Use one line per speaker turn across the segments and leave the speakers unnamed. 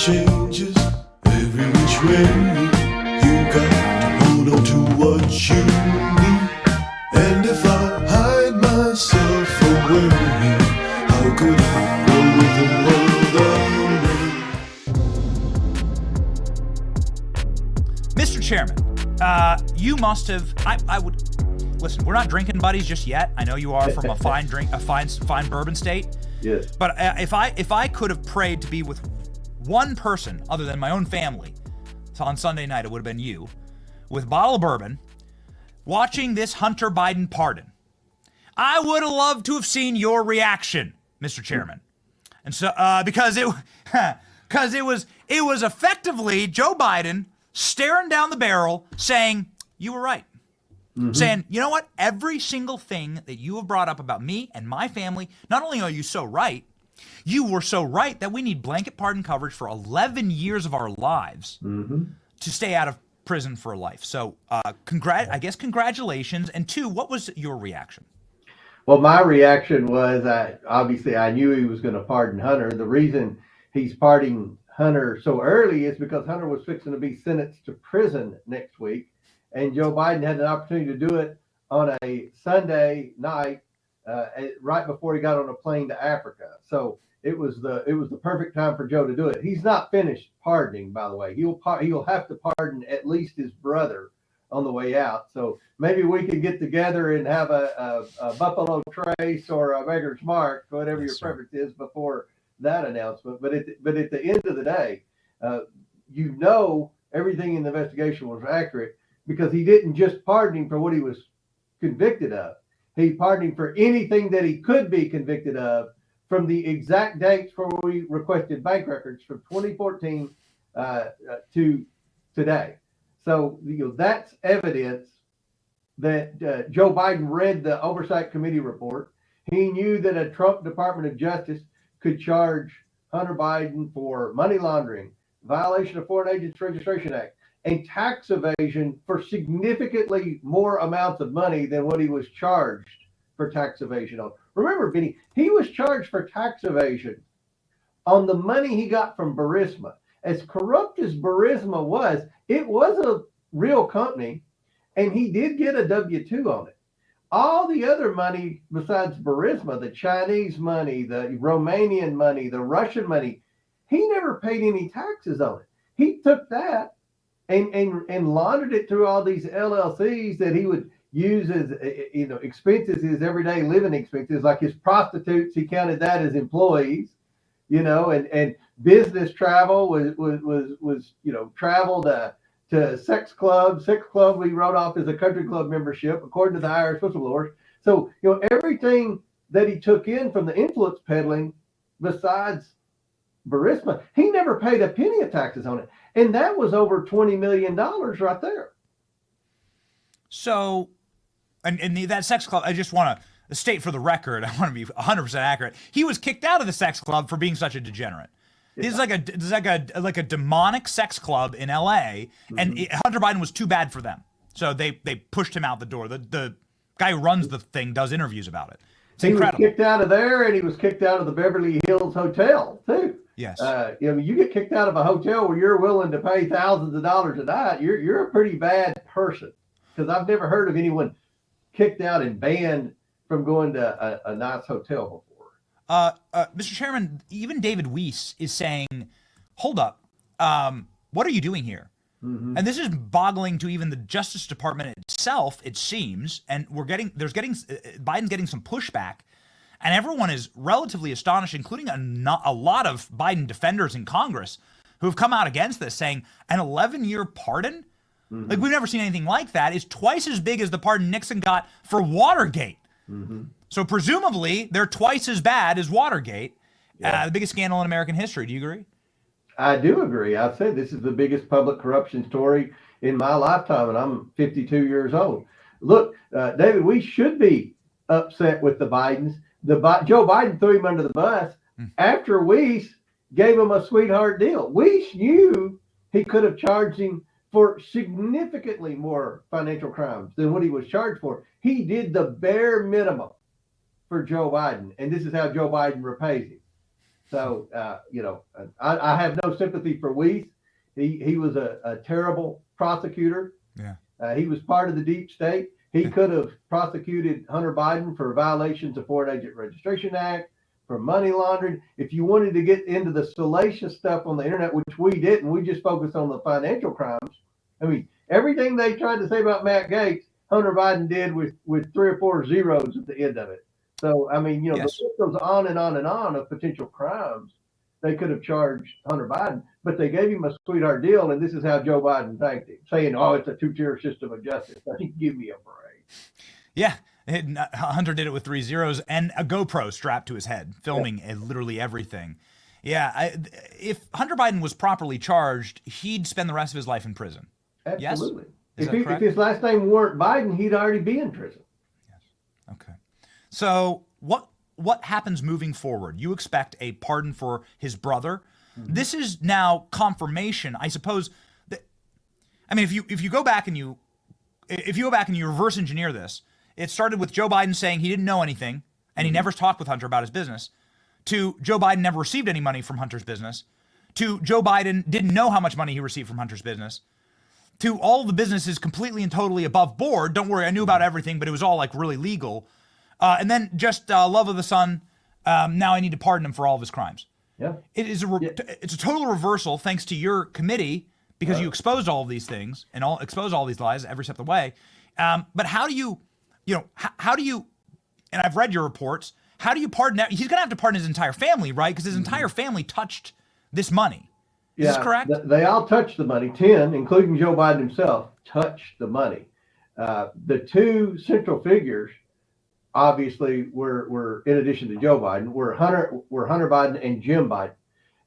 changes every which way. You got to hold on to what you need. And if I hide myself away, how could I grow with the world around me?
Mr. Chairman, you must have. I would listen. We're not drinking buddies just yet. I know you are from a fine bourbon state.
Yes.
But if I could have prayed to be with one person other than my own family, so on Sunday night it would have been you, with a bottle of bourbon, watching this Hunter Biden pardon. I would have loved to have seen your reaction, Mr. Chairman, and so because it was effectively Joe Biden staring down the barrel, saying, "You were right." Mm-hmm. Saying, you know what? Every single thing that you have brought up about me and my family, not only are you so right, you were so right that we need blanket pardon coverage for 11 years of our lives to stay out of prison for life. So, I guess congratulations. And two, what was your reaction?
Well, my reaction was, obviously I knew he was going to pardon Hunter. The reason he's pardoning Hunter so early is because Hunter was fixing to be sentenced to prison next week. And Joe Biden had an opportunity to do it on a Sunday night, right before he got on a plane to Africa. So it was the perfect time for Joe to do it. He's not finished pardoning, by the way. He'll have to pardon at least his brother on the way out. So maybe we can get together and have a Buffalo Trace or a Maker's Mark, whatever your preference is, before that announcement. But at the end of the day, everything in the investigation was accurate, because he didn't just pardon him for what he was convicted of. He pardoned him for anything that he could be convicted of, from the exact dates where we requested bank records from 2014 to today. So that's evidence that Joe Biden read the Oversight Committee report. He knew that a Trump Department of Justice could charge Hunter Biden for money laundering, violation of Foreign Agents Registration Act, and tax evasion for significantly more amounts of money than what he was charged for tax evasion on. Remember, Benny, he was charged for tax evasion on the money he got from Burisma. As corrupt as Burisma was, it was a real company, and he did get a W-2 on it. All the other money besides Burisma, the Chinese money, the Romanian money, the Russian money, he never paid any taxes on it. He took that and laundered it through all these LLCs that he would use as expenses, his everyday living expenses, like his prostitutes. He counted that as employees, and business travel was travel to sex clubs. Sex club we wrote off as a country club membership, according to the Irish whistleblowers. So everything that he took in from the influence peddling, besides Burisma, he never paid a penny of taxes on it. And that was over $20 million right there.
So, and that sex club, I just want to state for the record, I want to be 100% accurate. He was kicked out of the sex club for being such a degenerate. Yeah. This is like a demonic sex club in LA, and Hunter Biden was too bad for them. So they pushed him out the door. The guy who runs the thing does interviews about it. It's incredible.
He was kicked out of there, and he was kicked out of the Beverly Hills Hotel too.
Yes.
You get kicked out of a hotel where you're willing to pay thousands of dollars a night, you're a pretty bad person. Because I've never heard of anyone kicked out and banned from going to a nice hotel before.
Mr. Chairman, even David Weiss is saying, hold up, what are you doing here? Mm-hmm. And this is boggling to even the Justice Department itself, it seems. And Biden's getting some pushback. And everyone is relatively astonished, including a lot of Biden defenders in Congress who have come out against this, saying an 11-year pardon? Mm-hmm. Like, we've never seen anything like that. Is twice as big as the pardon Nixon got for Watergate. Mm-hmm. So presumably, they're twice as bad as Watergate, the biggest scandal in American history. Do you agree?
I do agree. I've said this is the biggest public corruption story in my lifetime, and I'm 52 years old. Look, David, we should be upset with the Bidens. Joe Biden threw him under the bus after Weiss gave him a sweetheart deal. Weiss knew he could have charged him for significantly more financial crimes than what he was charged for. He did the bare minimum for Joe Biden, and this is how Joe Biden repays him. So, I have no sympathy for Weiss. He was a terrible prosecutor.
Yeah.
He was part of the deep state. He could have prosecuted Hunter Biden for violations of Foreign Agent Registration Act, for money laundering. If you wanted to get into the salacious stuff on the internet, which we didn't, we just focused on the financial crimes. I mean, everything they tried to say about Matt Gaetz, Hunter Biden did with 3 or 4 zeros at the end of it. So, I mean,
Yes.
the list goes on and on and on of potential crimes they could have charged Hunter Biden, but they gave him a sweetheart deal, and this is how Joe Biden thanked him, saying, "Oh, it's a 2-tier system of justice." I mean, give me a break.
Yeah. Hunter did it with 3 zeros and a GoPro strapped to his head, filming literally everything. Yeah. If Hunter Biden was properly charged, he'd spend the rest of his life in prison.
Absolutely.
Yes?
If his last name weren't Biden, he'd already be in prison.
Yes. Okay. So what happens moving forward? You expect a pardon for his brother. Mm-hmm. This is now confirmation, I suppose. If you go back and you reverse engineer this, it started with Joe Biden saying he didn't know anything and he never talked with Hunter about his business, to Joe Biden never received any money from Hunter's business, to Joe Biden didn't know how much money he received from Hunter's business, to all the businesses completely and totally above board. Don't worry, I knew about everything, but it was all like really legal. And then just love of the son. Now I need to pardon him for all of his crimes.
Yeah,
it's a total reversal thanks to your committee, because you exposed all of these things and exposed all these lies every step of the way. But how do you, how do you? And I've read your reports. How do you pardon? He's going to have to pardon his entire family, right? Because his entire family touched this money. Is this correct?
They all touched the money. 10, including Joe Biden himself, touched the money. The 2 central figures, obviously, were in addition to Joe Biden, were Hunter Biden and Jim Biden.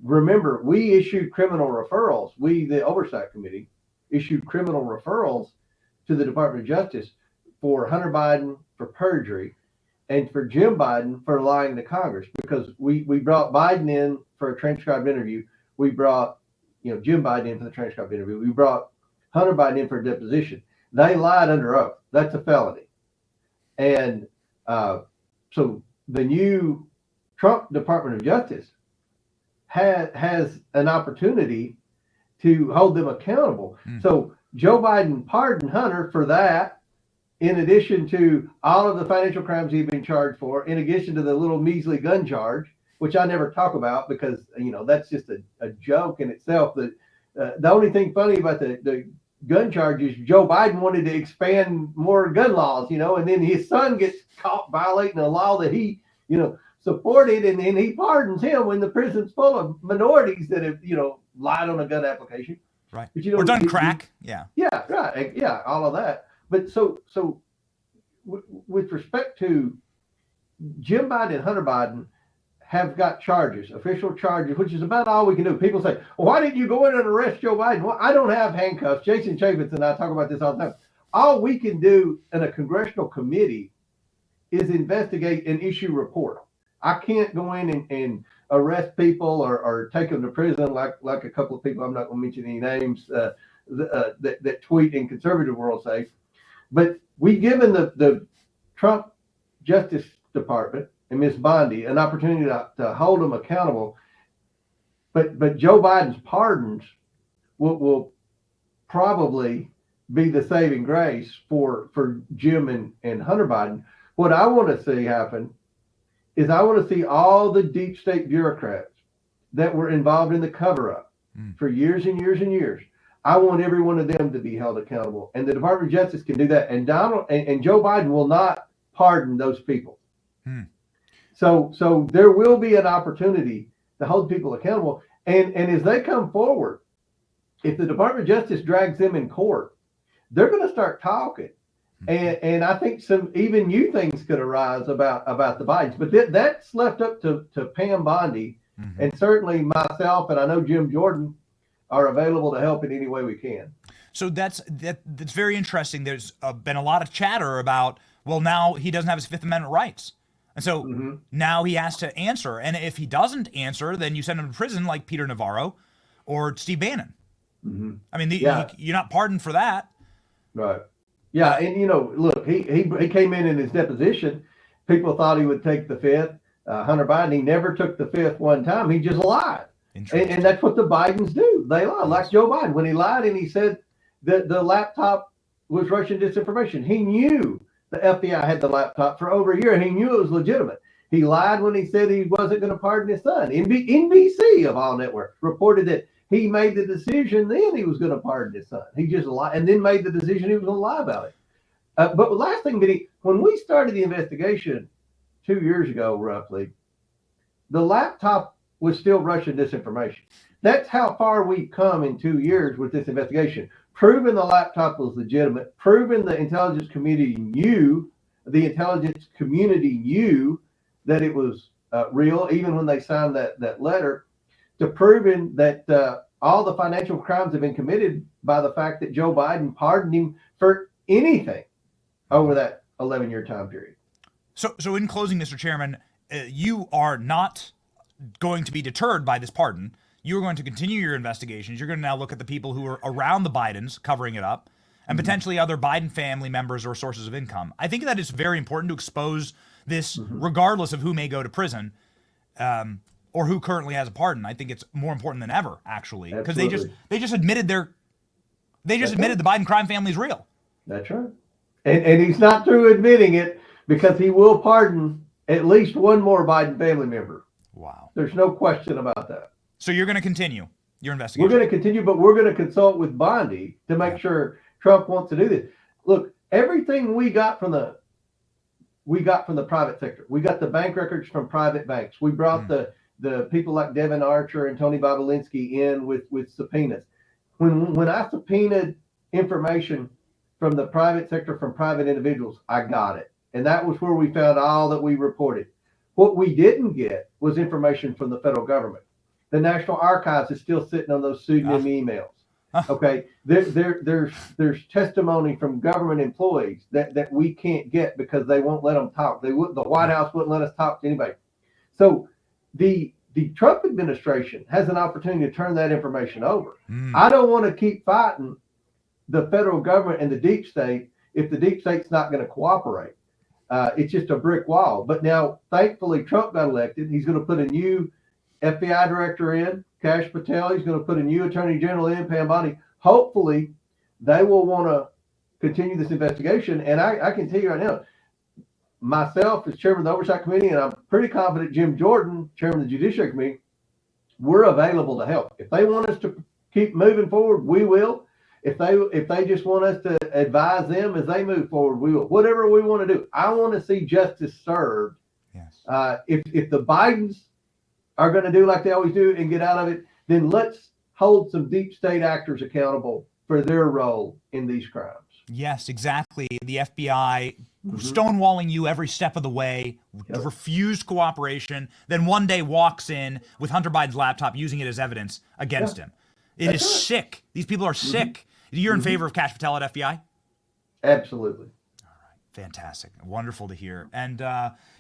Remember, we issued criminal referrals. We, the Oversight Committee, issued criminal referrals to the Department of Justice for Hunter Biden for perjury and for Jim Biden for lying to Congress, because we brought Biden in for a transcribed interview. We brought Jim Biden in for the transcribed interview. We brought Hunter Biden in for a deposition. They lied under oath. That's a felony. And so the new Trump Department of Justice has an opportunity to hold them accountable. So Joe Biden pardoned Hunter for that, in addition to all of the financial crimes he'd been charged for, in addition to the little measly gun charge, which I never talk about because, that's just a joke in itself. That the only thing funny about the gun charge is Joe Biden wanted to expand more gun laws, and then his son gets caught violating a law that he, supported, and he pardons him when the prison's full of minorities that have, lied on a gun application.
Right.
But,
or done crack. Yeah.
Yeah. Right. Yeah. All of that. But so with respect to Jim Biden and Hunter Biden have got charges, official charges, which is about all we can do. People say, well, why didn't you go in and arrest Joe Biden? Well, I don't have handcuffs. Jason Chaffetz and I talk about this all the time. All we can do in a congressional committee is investigate and issue report. I can't go in and arrest people or take them to prison like a couple of people, I'm not going to mention any names, that tweet in conservative world say. But we've given the Trump Justice Department and Ms. Bondi an opportunity to hold them accountable. But Joe Biden's pardons will probably be the saving grace for Jim and Hunter Biden. What I want to see happen is I want to see all the deep state bureaucrats that were involved in the cover-up for years and years and years. I want every one of them to be held accountable, and the Department of Justice can do that. And Donald and Joe Biden will not pardon those people. So there will be an opportunity to hold people accountable. And as they come forward, if the Department of Justice drags them in court, they're going to start talking. And I think some even new things could arise about the Bidens. But that's left up to Pam Bondi, and certainly myself, and I know Jim Jordan are available to help in any way we can.
So that's very interesting. There's been a lot of chatter about, well, now he doesn't have his Fifth Amendment rights. And so now he has to answer. And if he doesn't answer, then you send him to prison like Peter Navarro or Steve Bannon. I mean, you're not pardoned for that.
Right. Yeah. And, look, he came in his deposition. People thought he would take the Fifth. Hunter Biden. He never took the fifth one time. He just lied. And that's what the Bidens do. They lie, like Joe Biden. When he lied and he said that the laptop was Russian disinformation, he knew the FBI had the laptop for over a year, and he knew it was legitimate. He lied when he said he wasn't going to pardon his son. NBC, of all networks, reported that he made the decision then he was going to pardon his son. He just lied and then made the decision he was going to lie about it. But the last thing, Vinny, when we started the investigation 2 years ago, roughly, the laptop was still Russian disinformation. That's how far we've come in 2 years with this investigation. Proving the laptop was legitimate, proving the intelligence community knew that it was real, even when they signed that letter, to proving that all the financial crimes have been committed by the fact that Joe Biden pardoned him for anything over that 11-year time period.
So in closing, Mr. Chairman, you are not going to be deterred by this pardon. You're going to continue your investigations. You're going to now look at the people who are around the Bidens covering it up and potentially other Biden family members or sources of income. I think that it's very important to expose this regardless of who may go to prison or who currently has a pardon. I think it's more important than ever, actually, because they just admitted the Biden crime family is real.
That's right. And he's not through admitting it, because he will pardon at least one more Biden family member.
Wow.
There's no question about that.
So you're going to continue your investigation?
We're going to continue, but we're going to consult with Bondi to make sure Trump wants to do this. Look, everything we got from the private sector. We got the bank records from private banks. We brought the people like Devin Archer and Tony Bobulinski in with subpoenas. When I subpoenaed information from the private sector, from private individuals, I got it. And that was where we found all that we reported. What we didn't get was information from the federal government. The National Archives is still sitting on those pseudonym emails. Okay, there's testimony from government employees that we can't get because they won't let them talk. The White House wouldn't let us talk to anybody. So the Trump administration has an opportunity to turn that information over. I don't want to keep fighting the federal government and the deep state if the deep state's not going to cooperate. It's just a brick wall. But now, thankfully, Trump got elected. He's going to put a new FBI director in, Kash Patel. He's going to put a new attorney general in, Pam Bondi. Hopefully, they will want to continue this investigation. And I can tell you right now, myself as chairman of the Oversight Committee, and I'm pretty confident Jim Jordan, chairman of the Judiciary Committee, we're available to help. If they want us to keep moving forward, we will. If they just want us to advise them as they move forward, we will. Whatever we want to do. I want to see justice served.
Yes.
If the Bidens are going to do like they always do and get out of it, then let's hold some deep state actors accountable for their role in these crimes.
Yes, exactly. The FBI stonewalling you every step of the way, refused cooperation, then one day walks in with Hunter Biden's laptop using it as evidence against him. It is sick. These people are sick. You're in favor of Kash Patel at FBI?
Absolutely.
All right. Fantastic. Wonderful to hear. And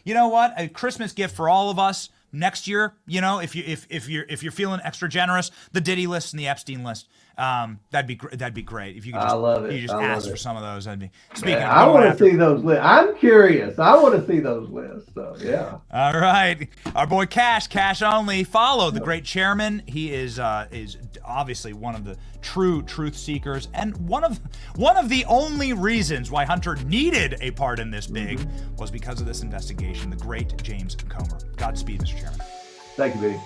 you know what? A Christmas gift for all of us next year, you know, if you're feeling extra generous, the Diddy list and the Epstein list. That'd be great. If you could just,
I love it.
You just ask for some of those. That'd be
speaking. I want to see those lists. I'm curious. I want to see those lists. So yeah.
All right, our boy Cash only. Follow the great chairman. He is obviously one of the true truth seekers, and one of the only reasons why Hunter needed a pardon this big was because of this investigation. The great James Comer. Godspeed, Mr. Chairman.
Thank you, Vinny.